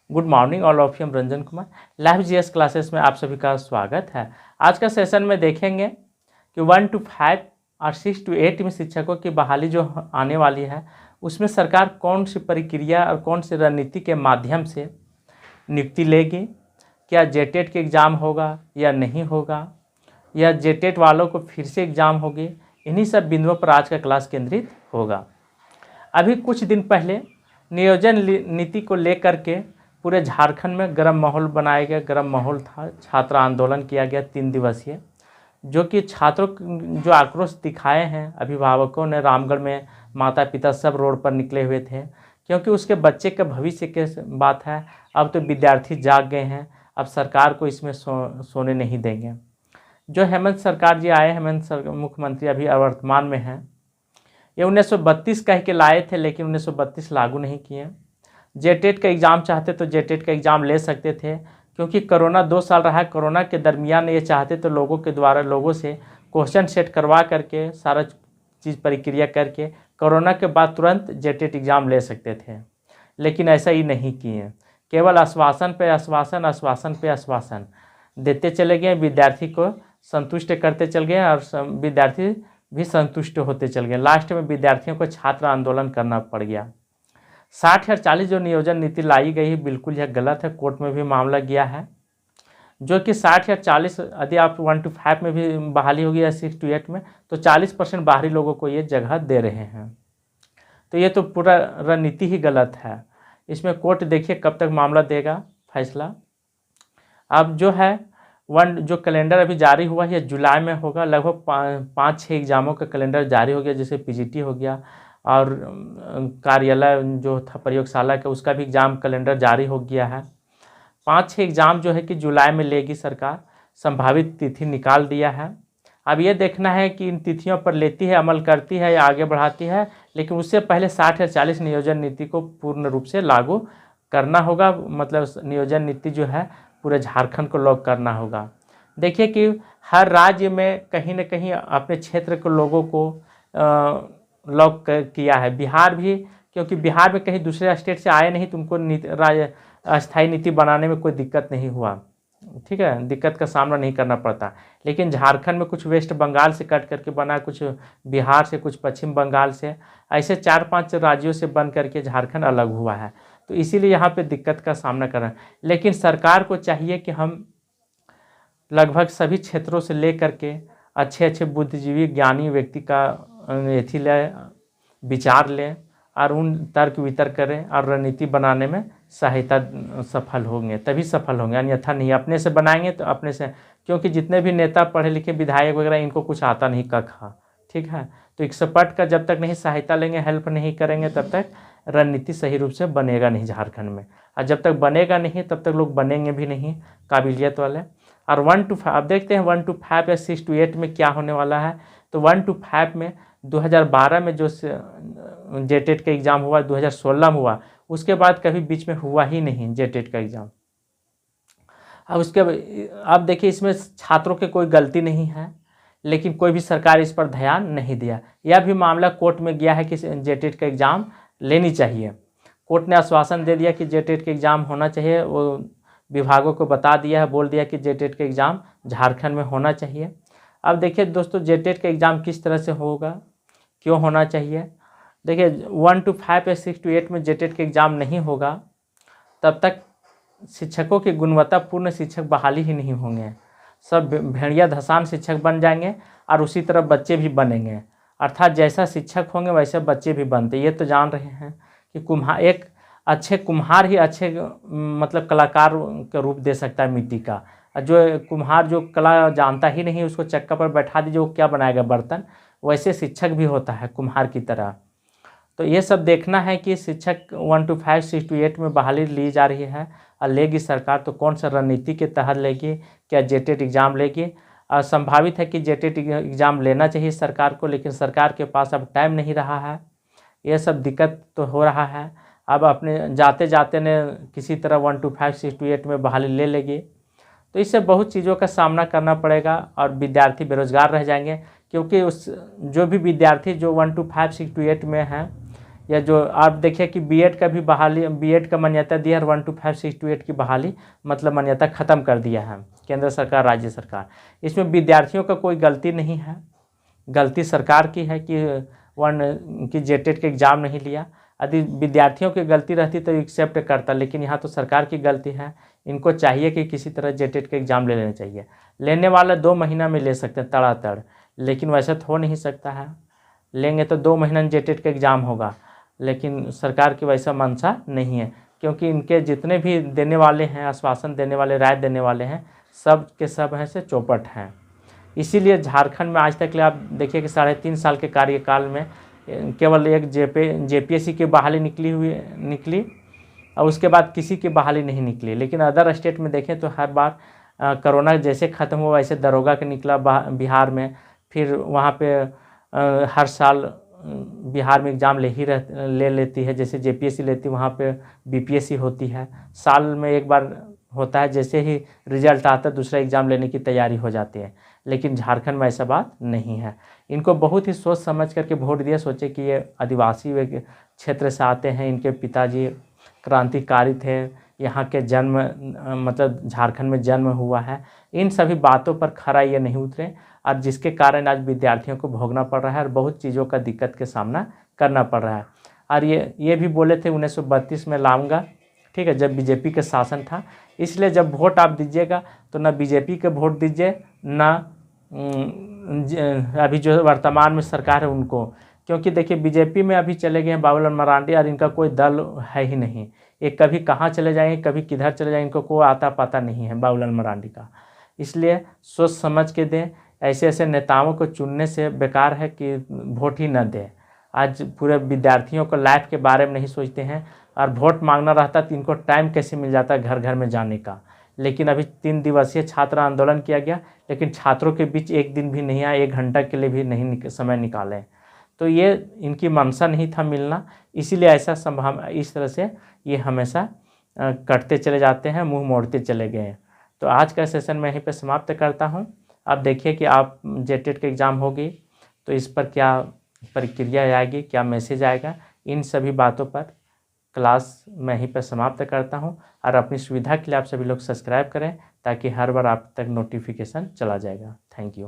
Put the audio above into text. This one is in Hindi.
Good morning all of you, Ranjan Kumar. Live GS classes में आप सभी का स्वागत है। आज का सेशन में देखेंगे कि 1 to 5 और 6 to 8 में शिक्षकों की बहाली जो आने वाली है उसमें सरकार कौन सी प्रक्रिया और कौन सी रणनीति के माध्यम से नियुक्ति लेगी। क्या जेटेट के एग्ज़ाम होगा या नहीं होगा, या जेटेट वालों को फिर से एग्ज़ाम होगी। इन्हीं सब बिंदुओं पर आज का क्लास केंद्रित होगा। अभी कुछ दिन पहले नियोजन नीति को लेकर के पूरे झारखंड में गर्म माहौल बनाया गया। गर्म माहौल था, छात्र आंदोलन किया गया 3 दिवसीय, जो कि छात्रों जो आक्रोश दिखाए हैं, अभिभावकों ने रामगढ़ में माता पिता सब रोड पर निकले हुए थे, क्योंकि उसके बच्चे के भविष्य के बात है। अब तो विद्यार्थी जाग गए हैं, अब सरकार को इसमें सोने नहीं देंगे। जो हेमंत सरकार जी आए, मुख्यमंत्री अभी वर्तमान में हैं, ये 1932 कह के लाए थे, लेकिन 1932 लागू नहीं किए। जेटेट का एग्ज़ाम चाहते तो जेटेट का एग्ज़ाम ले सकते थे, क्योंकि कोरोना 2 साल रहा है। कोरोना के दरमियान ये चाहते तो लोगों के द्वारा लोगों से क्वेश्चन सेट करवा करके सारा चीज़ प्रक्रिया करके कोरोना के बाद तुरंत जेटेट एग्ज़ाम ले सकते थे, लेकिन ऐसा ही नहीं किए। केवल आश्वासन पे आश्वासन, आश्वासन पे आश्वासन देते चले गए, विद्यार्थी को संतुष्ट करते चल गए और विद्यार्थी भी संतुष्ट होते चल गए। लास्ट में विद्यार्थियों को छात्र आंदोलन करना पड़ गया। 60 या 40 जो नियोजन नीति लाई गई है, बिल्कुल यह गलत है। कोर्ट में भी मामला गया है, जो कि 60 या 40 यदि आप 1 to 5 में भी बहाली होगी या 6 to 8 में, तो 40% बाहरी लोगों को ये जगह दे रहे हैं। तो ये तो पूरा रणनीति ही गलत है। इसमें कोर्ट देखिए कब तक मामला देगा फैसला। अब जो है जो कैलेंडर अभी जारी हुआ है जुलाई में होगा। लगभग 5-6 एग्ज़ामों का कैलेंडर जारी हो गया, जैसे पीजीटी हो गया, और कार्यालय जो था प्रयोगशाला का उसका भी एग्ज़ाम कैलेंडर जारी हो गया है। 5-6 एग्ज़ाम जो है कि जुलाई में लेगी सरकार, संभावित तिथि निकाल दिया है। अब ये देखना है कि इन तिथियों पर लेती है, अमल करती है या आगे बढ़ाती है, लेकिन उससे पहले 60 या 40 नियोजन नीति को पूर्ण रूप से लागू करना होगा। मतलब नियोजन नीति जो है पूरे झारखंड को लॉक करना होगा। देखिए कि हर राज्य में कहीं ना कहीं अपने क्षेत्र के लोगों को लॉक किया है। बिहार भी, क्योंकि बिहार में कहीं दूसरे स्टेट से आए नहीं, तुमको अस्थायी नीति बनाने में कोई दिक्कत नहीं हुआ, ठीक है, दिक्कत का सामना नहीं करना पड़ता। लेकिन झारखंड में कुछ वेस्ट बंगाल से कट करके बना, कुछ बिहार से, कुछ पश्चिम बंगाल से, ऐसे 4-5 राज्यों से बन करके झारखंड अलग हुआ है। तो इसीलिए यहाँ पे दिक्कत का सामना कर रहे हैं। लेकिन सरकार को चाहिए कि हम लगभग सभी क्षेत्रों से ले करके अच्छे बुद्धिजीवी ज्ञानी व्यक्ति का एथी ले, विचार लें और उन तर्क वितर्क करें और रणनीति बनाने में सहायता सफल होंगे, तभी सफल होंगे, अन्यथा नहीं। अपने से बनाएंगे तो अपने से, क्योंकि जितने भी नेता पढ़े लिखे विधायक वगैरह, इनको कुछ आता नहीं कखा, ठीक है। तो एक्सपर्ट का जब तक नहीं सहायता लेंगे, हेल्प नहीं करेंगे, तब तक रणनीति सही रूप से बनेगा नहीं झारखंड में। और जब तक बनेगा नहीं तब तक लोग बनेंगे भी नहीं काबिलियत वाले। और 1 to 5 अब देखते हैं 1 to 5 या 6 to 8 में क्या होने वाला है। तो 1 to 5 में 2012 में जो जेटेट का एग्ज़ाम हुआ, 2016 में हुआ, उसके बाद कभी बीच में हुआ ही नहीं जेटेट का एग्ज़ाम। अब देखिए इसमें छात्रों की कोई गलती नहीं है, लेकिन कोई भी सरकार इस पर ध्यान नहीं दिया। यह भी मामला कोर्ट में गया है कि जेटेट का एग्ज़ाम लेनी चाहिए। कोर्ट ने आश्वासन दे दिया कि जेटेट के एग्ज़ाम होना चाहिए, वो विभागों को बता दिया है, बोल दिया कि जेटेट का एग्ज़ाम झारखंड में होना चाहिए। अब देखिए दोस्तों, जेटेट का एग्ज़ाम किस तरह से होगा, क्यों होना चाहिए। देखिए 1 to 5 या 6 to 8 में जेटेट का एग्ज़ाम नहीं होगा, तब तक शिक्षकों की गुणवत्तापूर्ण शिक्षक बहाली ही नहीं होंगे। सब भेड़िया धसान शिक्षक बन जाएंगे और उसी तरह बच्चे भी बनेंगे। अर्थात जैसा शिक्षक होंगे वैसे बच्चे भी बनते। ये तो जान रहे हैं कि एक अच्छे कुम्हार ही अच्छे मतलब कलाकार का रूप दे सकता है मिट्टी का। जो कुम्हार जो कला जानता ही नहीं, उसको चक्का पर बैठा दीजिए, वो क्या बनाएगा बर्तन। वैसे शिक्षक भी होता है कुम्हार की तरह। तो ये सब देखना है कि शिक्षक 1 to 5 6 to 8 में बहाली ली जा रही है और लेगी सरकार तो कौन सा रणनीति के तहत लेगी, क्या जेटेट एग्ज़ाम लेगी। संभावित है कि जेटेट एग्ज़ाम लेना चाहिए सरकार को, लेकिन सरकार के पास अब टाइम नहीं रहा है। ये सब दिक्कत तो हो रहा है। अब अपने जाते जाते ने किसी तरह 1 to 5 6 to 8 में बहाली ले लेगी, तो इससे बहुत चीज़ों का सामना करना पड़ेगा और विद्यार्थी बेरोजगार रह जाएंगे। क्योंकि जो भी विद्यार्थी जो 1 to 5 6 to 8 में हैं, या जो आप देखिए कि बीएड का भी बहाली, बीएड का मान्यता दिया है 1 to 5 6 to 8 की बहाली मतलब मान्यता ख़त्म कर दिया है केंद्र सरकार राज्य सरकार। इसमें विद्यार्थियों का कोई गलती नहीं है, गलती सरकार की है कि जेटेट का एग्ज़ाम नहीं लिया। यदि विद्यार्थियों की गलती रहती तो एक्सेप्ट करता, लेकिन यहाँ तो सरकार की गलती है। इनको चाहिए कि किसी तरह जेटेट का एग्ज़ाम ले लेना चाहिए। लेने वाला 2 महीना में ले सकते हैं तड़ातड़, लेकिन वैसा तो हो नहीं सकता है। लेंगे तो 2 महीना में जेटेट का एग्ज़ाम होगा, लेकिन सरकार की वैसा मंशा नहीं है, क्योंकि इनके जितने भी देने वाले हैं, आश्वासन देने वाले, राय देने वाले हैं, सब के सब हैं से चौपट हैं। इसीलिए झारखंड में आज तक आप देखिए कि 3.5 साल के कार्यकाल में केवल एक जेपीएससी की बहाली निकली और उसके बाद किसी की बहाली नहीं निकली। लेकिन अदर स्टेट में देखें तो हर बार कोरोना जैसे ख़त्म हुआ वैसे दरोगा का निकला बिहार में, फिर वहाँ पे हर साल बिहार में एग्ज़ाम ले लेती है, जैसे जेपीएससी लेती वहाँ पे बीपीएससी होती है, साल में एक बार होता है। जैसे ही रिजल्ट आता है दूसरा एग्ज़ाम लेने की तैयारी हो जाती है। लेकिन झारखंड में ऐसा बात नहीं है। इनको बहुत ही सोच समझ करके वोट दिया, सोचे कि ये आदिवासी क्षेत्र से आते हैं, इनके पिताजी क्रांतिकारी थे, यहाँ के जन्म मतलब झारखंड में जन्म हुआ है। इन सभी बातों पर खरा ये नहीं उतरे और जिसके कारण आज विद्यार्थियों को भोगना पड़ रहा है और बहुत चीज़ों का दिक्कत के सामना करना पड़ रहा है। और ये भी बोले थे 1932 में लाऊंगा, ठीक है, जब बीजेपी के शासन था। इसलिए जब वोट आप दीजिएगा तो ना बीजेपी के वोट दीजिए, ना अभी जो वर्तमान में सरकार है उनको, क्योंकि देखिए बीजेपी में अभी चले गए हैं बाबूलाल मरांडी और इनका कोई दल है ही नहीं। ये कभी कहाँ चले जाएंगे, कभी किधर चले जाएंगे, इनको कोई आता पता नहीं है बाबूलाल मरांडी का। इसलिए सोच समझ के दें। ऐसे ऐसे नेताओं को चुनने से बेकार है कि वोट ही न दें। आज पूरे विद्यार्थियों को लाइफ के बारे में नहीं सोचते हैं और वोट मांगना रहता तो इनको टाइम कैसे मिल जाता घर घर में जाने का। लेकिन अभी 3 दिवसीय छात्र आंदोलन किया गया, लेकिन छात्रों के बीच एक दिन भी नहीं आया, 1 घंटा के लिए भी नहीं समय निकाले। तो ये इनकी मंशा नहीं था मिलना, इसीलिए ऐसा संभावना इस तरह से ये हमेशा कटते चले जाते हैं, मुंह मोड़ते चले गए हैं। तो आज का सेशन मैं यहीं पे समाप्त करता हूं। आप देखिए कि आप जेटेट का एग्ज़ाम होगी तो इस पर क्या प्रक्रिया आएगी, क्या मैसेज आएगा, इन सभी बातों पर क्लास मैं यहीं पर समाप्त करता हूं। और अपनी सुविधा के लिए आप सभी लोग सब्सक्राइब करें ताकि हर बार आप तक नोटिफिकेशन चला जाएगा। Thank you.